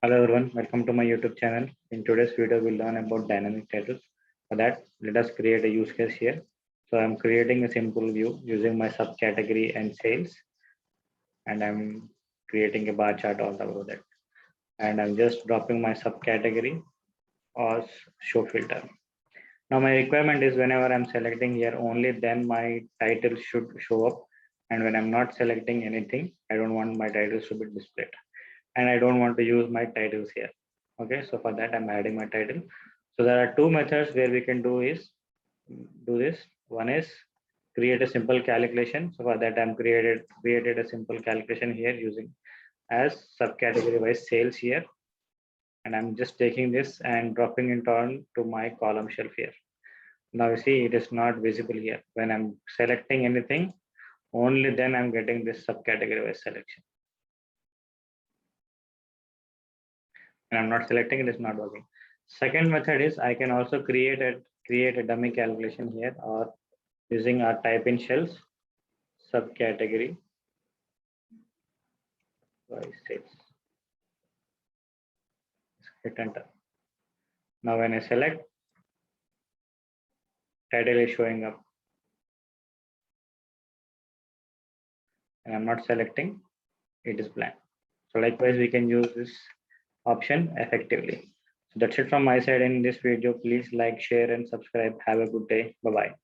Hello everyone, welcome to my YouTube channel. In today's video, we'll learn about dynamic titles. For that, let us create a use case here. So I'm creating a simple view using my subcategory and sales, and I'm creating a bar chart all over that. And I'm just dropping my subcategory or show filter. Now my requirement is whenever I'm selecting here, only then my title should show up. And when I'm not selecting anything, I don't want my titles to be displayed. And I don't want to use my titles here. Okay, so for that I'm adding my title. So there are two methods where we can do this. One is create a simple calculation. So for that I'm created a simple calculation here using as subcategory wise sales here. And I'm just taking this and dropping it on to my column shelf here. Now you see it is not visible here. When I'm selecting anything, only then I'm getting this subcategory wise selection. And I'm not selecting it is not working. Second method is I can also create a dummy calculation here or using our type in shells subcategory by sales. Hit enter. Now when I select, title is showing up. And I'm not selecting, it is blank. So likewise, we can use this option effectively. So that's it from my side in this video. Please like, share, and subscribe. Have a good day. Bye-bye.